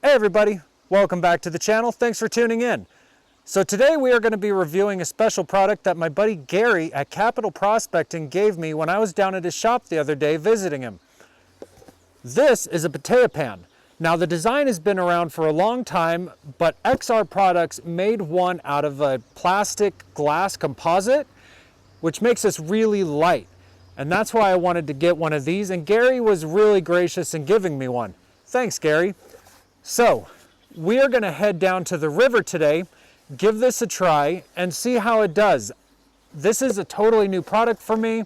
Hey everybody, welcome back to the channel. Thanks for tuning in. So today we are going to be reviewing a special product that my buddy Gary at Capital Prospecting gave me when I was down at his shop the other day visiting him. This is a Patea Pan. Now the design has been around for a long time, but XR Products made one out of a plastic glass composite, which makes this really light. And that's why I wanted to get one of these, and Gary was really gracious in giving me one. Thanks, Gary. So we are going to head down to the river today, give this a try, and see how it does. This is a totally new product for me.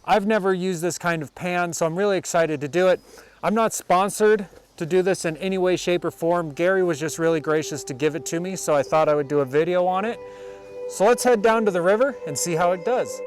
I've never used this kind of pan, so I'm really excited to do it. I'm not sponsored to do this in any way, shape, or form. Gary was just really gracious to give it to me, so I thought I would do a video on it. So let's head down to the river and see how it does.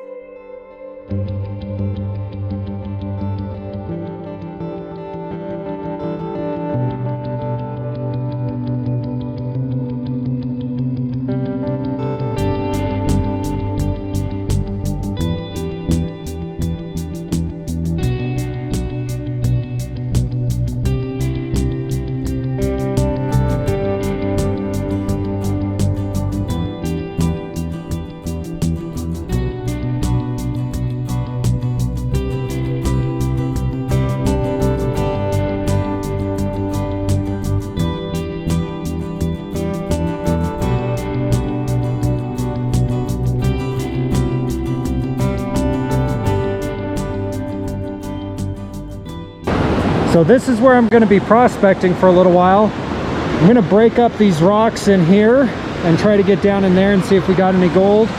So this is where I'm going to be prospecting for a little while. I'm going to break up these rocks in here and try to get down in there and see if we got any gold.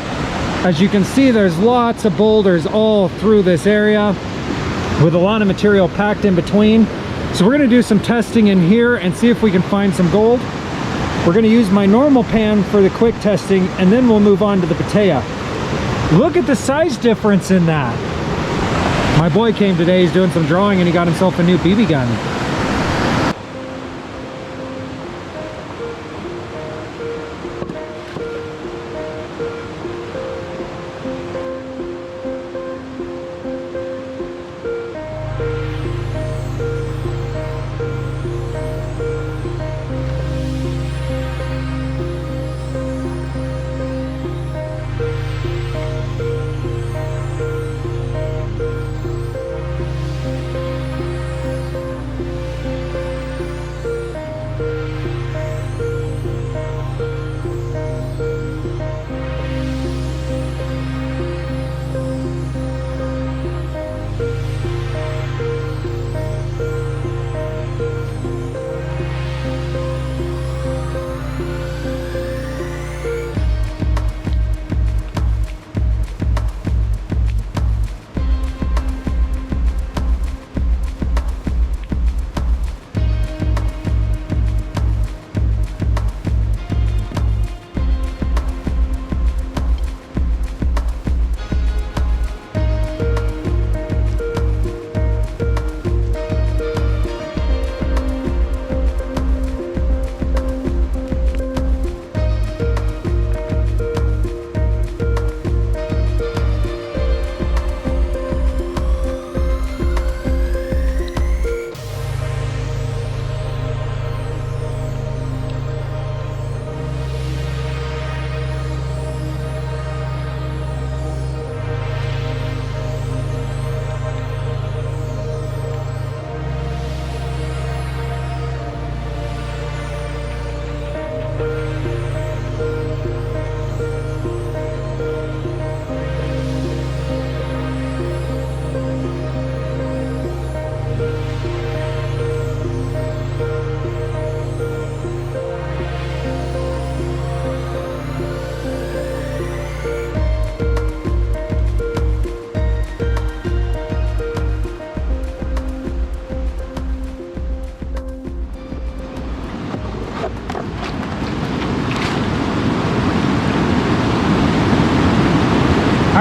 As you can see, there's lots of boulders all through this area with a lot of material packed in between. So we're going to do some testing in here and see if we can find some gold. We're going to use my normal pan for the quick testing, and then we'll move on to the Patea. Look at the size difference in that. My boy came today, he's doing some drawing, and he got himself a new BB gun.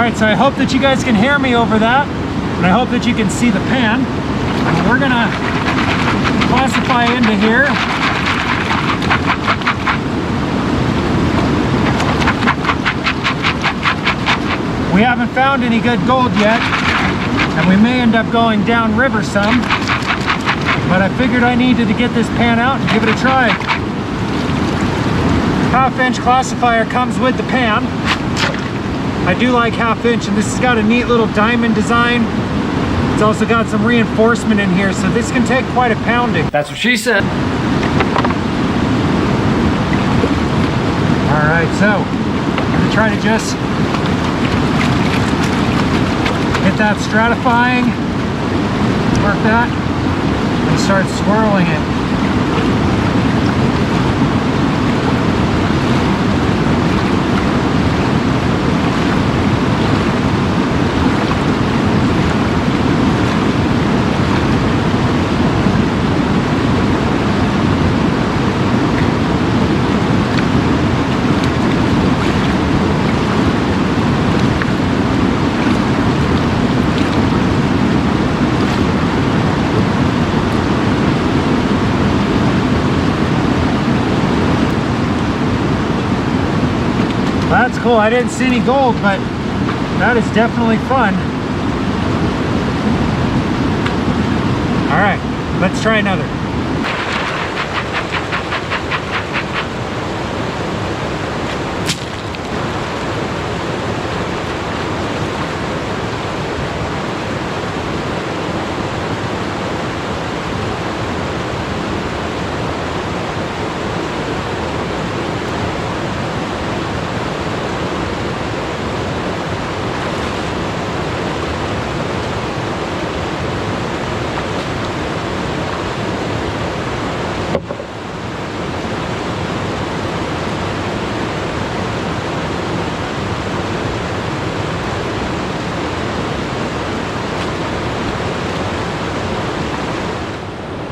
Alright, so I hope that you guys can hear me over that, and I hope that you can see the pan. And we're gonna classify into here. We haven't found any good gold yet, and we may end up going down river some. but I figured I needed to get this pan out and give it a try. Half-inch classifier comes with the pan. I do like half-inch, and this has got a neat little diamond design. It's also got some reinforcement in here, so this can take quite a pounding. That's what she said. All right, so I'm gonna try to just get that stratifying, work that, and start swirling it. That's cool. I didn't see any gold, but that is definitely fun. All right, let's try another.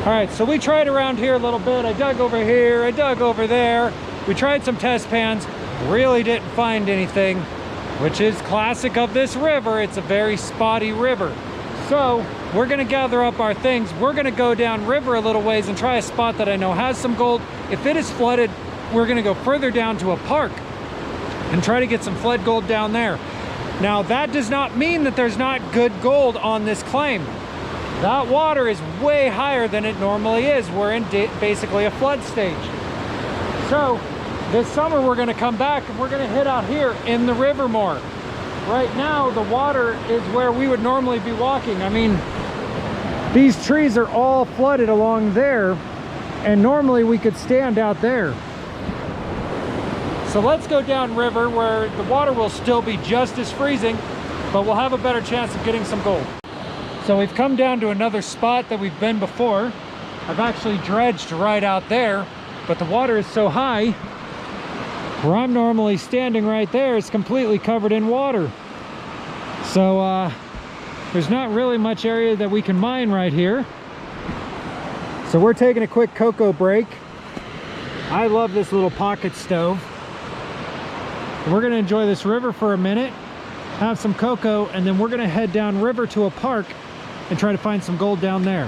All right, so we tried around here a little bit. I dug over here, I dug over there. We tried some test pans, really didn't find anything, which is classic of this river. It's a very spotty river. So we're gonna gather up our things. We're gonna go down river a little ways and try a spot that I know has some gold. If it is flooded, we're gonna go further down to a park and try to get some flood gold down there. Now, that does not mean that there's not good gold on this claim. That water is way higher than it normally is. We're in basically a flood stage. So this summer we're gonna come back and we're gonna hit out here in the river more. Right now the water is where we would normally be walking. I mean, these trees are all flooded along there, and normally we could stand out there. So let's go down river where the water will still be just as freezing, but we'll have a better chance of getting some gold. So we've come down to another spot that we've been before. I've actually dredged right out there, but the water is so high, where I'm normally standing right there, it's completely covered in water. So there's not really much area that we can mine right here. So we're taking a quick cocoa break. I love this little pocket stove. We're gonna enjoy this river for a minute, have some cocoa, and then we're gonna head down river to a park and try to find some gold down there.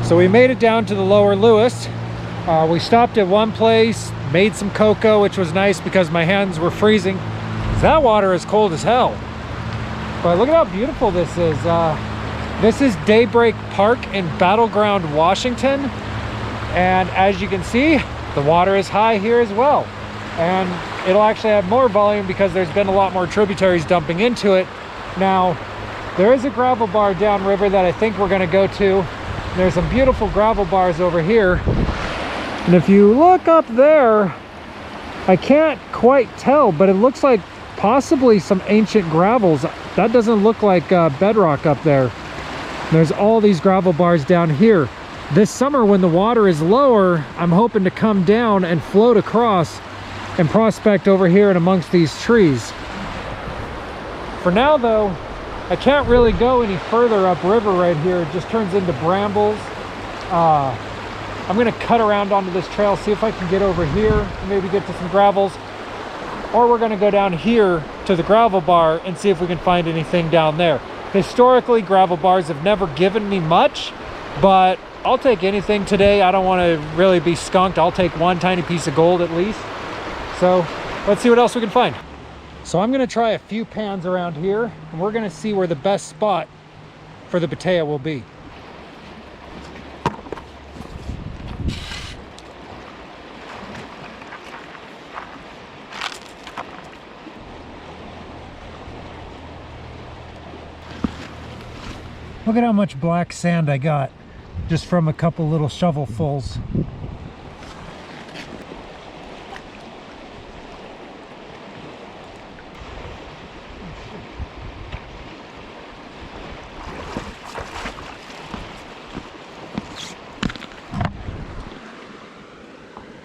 So we made it down to the lower Lewis. We stopped at one place, made some cocoa, which was nice because my hands were freezing. That water is cold as hell. But look at how beautiful this is. This is Daybreak Park in Battleground, Washington. And as you can see, the water is high here as well. And it'll actually have more volume because there's been a lot more tributaries dumping into it. Now, there is a gravel bar downriver that I think we're gonna go to. There's some beautiful gravel bars over here. And if you look up there, I can't quite tell, but it looks like possibly some ancient gravels. That doesn't look like bedrock up there. There's all these gravel bars down here. This summer when the water is lower, I'm hoping to come down and float across and prospect over here and amongst these trees. For now though, I can't really go any further upriver right here. It just turns into brambles. I'm gonna cut around onto this trail, see if I can get over here and maybe get to some gravels. Or we're gonna go down here to the gravel bar and see if we can find anything down there. Historically, gravel bars have never given me much, but I'll take anything today. I don't wanna really be skunked. I'll take one tiny piece of gold at least. So let's see what else we can find. So I'm gonna try a few pans around here and we're gonna see where the best spot for the Patea will be. Look at how much black sand I got just from a couple little shovelfuls.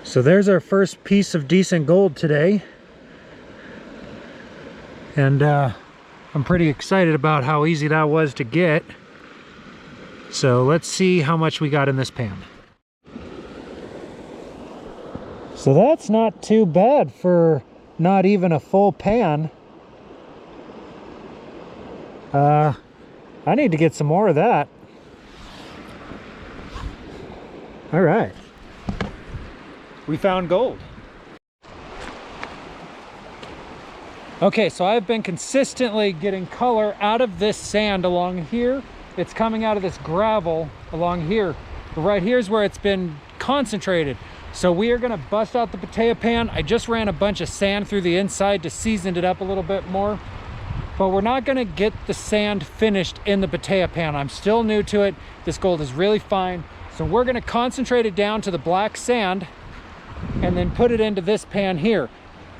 So there's our first piece of decent gold today. And I'm pretty excited about how easy that was to get. So let's see how much we got in this pan. So that's not too bad for not even a full pan. I need to get some more of that. All right. We found gold. Okay, so I've been consistently getting color out of this sand along here. It's coming out of this gravel along here. But right here's where it's been concentrated. So we are gonna bust out the Patea Pan. I just ran a bunch of sand through the inside to season it up a little bit more. But we're not gonna get the sand finished in the Patea Pan. I'm still new to it. This gold is really fine. So we're gonna concentrate it down to the black sand and then put it into this pan here.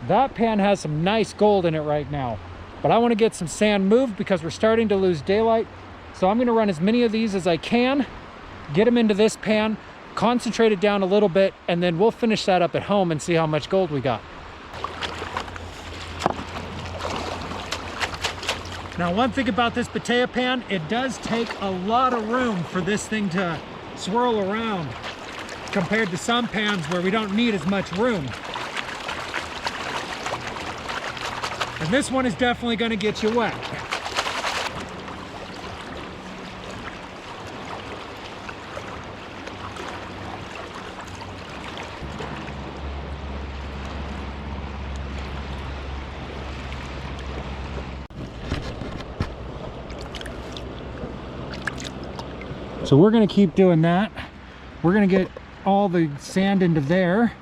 That pan has some nice gold in it right now, but I want to get some sand moved because we're starting to lose daylight. So I'm going to run as many of these as I can, get them into this pan, concentrate it down a little bit, and then we'll finish that up at home and see how much gold we got. Now, one thing about this Patea Pan, it does take a lot of room for this thing to swirl around compared to some pans where we don't need as much room. And this one is definitely going to get you wet. So we're going to keep doing that. We're going to get all the sand into there,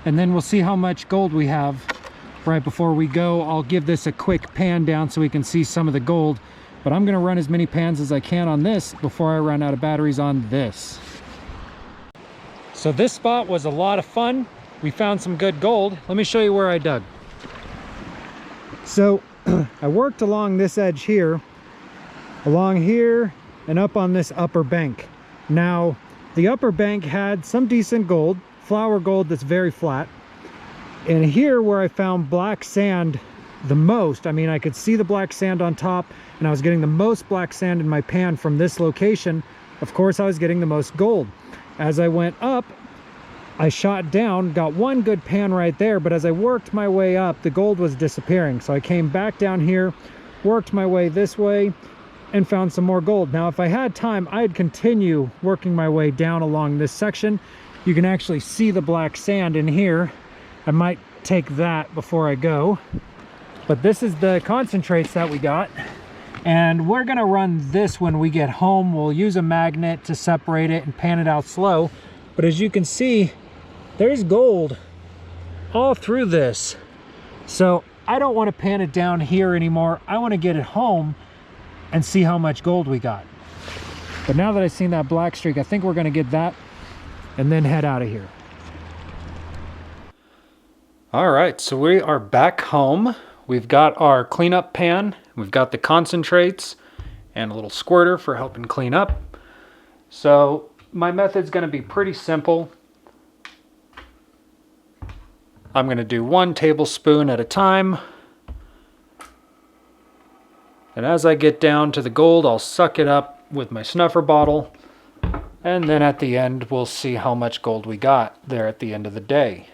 and then we'll see how much gold we have. Right before we go, I'll give this a quick pan down so we can see some of the gold, but I'm gonna run as many pans as I can on this before I run out of batteries on this. So this spot was a lot of fun. We found some good gold. Let me show you where I dug. So I worked along this edge here, along here, and up on this upper bank. Now, the upper bank had some decent gold, flower gold that's very flat. And here where I found black sand the most, I mean, I could see the black sand on top, and I was getting the most black sand in my pan from this location. Of course, I was getting the most gold. As I went up, I shot down, got one good pan right there, but as I worked my way up, the gold was disappearing. So I came back down here, worked my way this way, and found some more gold. Now, if I had time, I'd continue working my way down along this section. You can actually see the black sand in here. I might take that before I go, but this is the concentrates that we got, and we're gonna run this when we get home. We'll use a magnet to separate it and pan it out slow, but as you can see, there's gold all through this. So I don't want to pan it down here anymore. I want to get it home and see how much gold we got. But now that I've seen that black streak, I think we're gonna get that and then head out of here. All right, so we are back home. We've got our cleanup pan, we've got the concentrates, and a little squirter for helping clean up. So my method's gonna be pretty simple. I'm gonna do 1 tablespoon at a time. And as I get down to the gold, I'll suck it up with my snuffer bottle. And then at the end, we'll see how much gold we got there at the end of the day.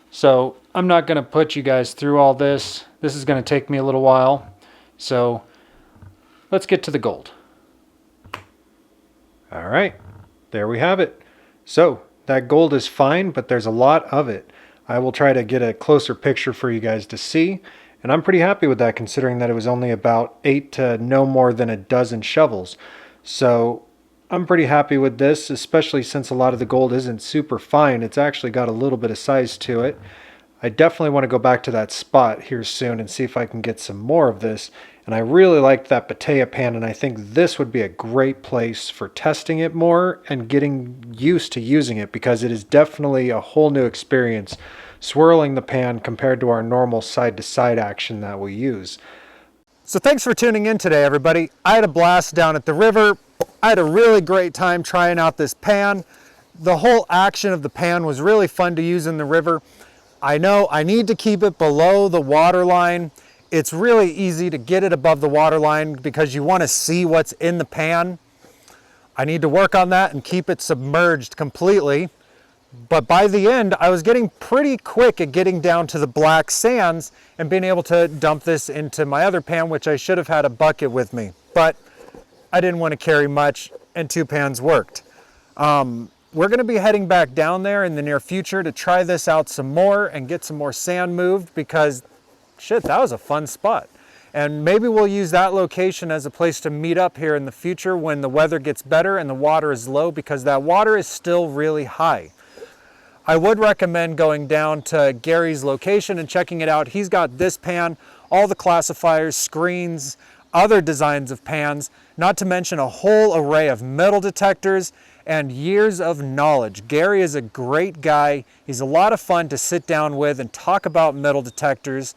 So I'm not gonna put you guys through all this. This is gonna take me a little while. So let's get to the gold. All right, there we have it. So that gold is fine, but there's a lot of it. I will try to get a closer picture for you guys to see. And I'm pretty happy with that, considering that it was only about 8 to no more than a dozen shovels. So I'm pretty happy with this, especially since a lot of the gold isn't super fine. It's actually got a little bit of size to it. I definitely want to go back to that spot here soon and see if I can get some more of this. And I really liked that Patea Pan, and I think this would be a great place for testing it more and getting used to using it, because it is definitely a whole new experience swirling the pan compared to our normal side-to-side action that we use. So thanks for tuning in today, everybody. I had a blast down at the river. I had a really great time trying out this pan. The whole action of the pan was really fun to use in the river. I know I need to keep it below the water line. It's really easy to get it above the water line because you want to see what's in the pan. I need to work on that and keep it submerged completely. But by the end, I was getting pretty quick at getting down to the black sands and being able to dump this into my other pan, which I should have had a bucket with me. But I didn't want to carry much, and 2 pans worked. We're going to be heading back down there in the near future to try this out some more and get some more sand moved, because shit, that was a fun spot. And maybe we'll use that location as a place to meet up here in the future when the weather gets better and the water is low, because that water is still really high. I would recommend going down to Gary's location and checking it out. He's got this pan, all the classifiers, screens, other designs of pans, not to mention a whole array of metal detectors and years of knowledge. Gary is a great guy. He's a lot of fun to sit down with and talk about metal detectors.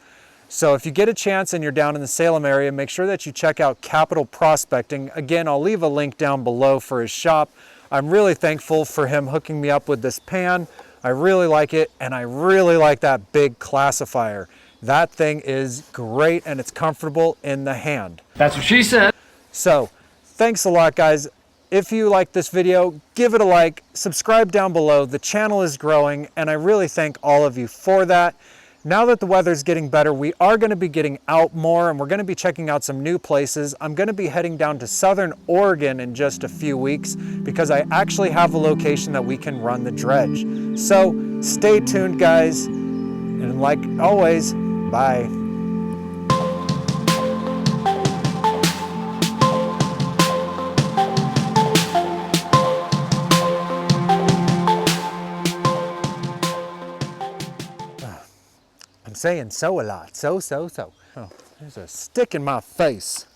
So if you get a chance and you're down in the Salem area, make sure that you check out Capital Prospecting. Again, I'll leave a link down below for his shop. I'm really thankful for him hooking me up with this pan. I really like it, and I really like that big classifier. That thing is great, and it's comfortable in the hand. That's what she said. So, thanks a lot, guys. If you like this video, give it a like, subscribe down below. The channel is growing, and I really thank all of you for that. Now that the weather's getting better, we are going to be getting out more, and we're going to be checking out some new places. I'm going to be heading down to Southern Oregon in just a few weeks, because I actually have a location that we can run the dredge. So stay tuned, guys, and like always, bye. I'm saying so a lot. So. Oh, there's a stick in my face.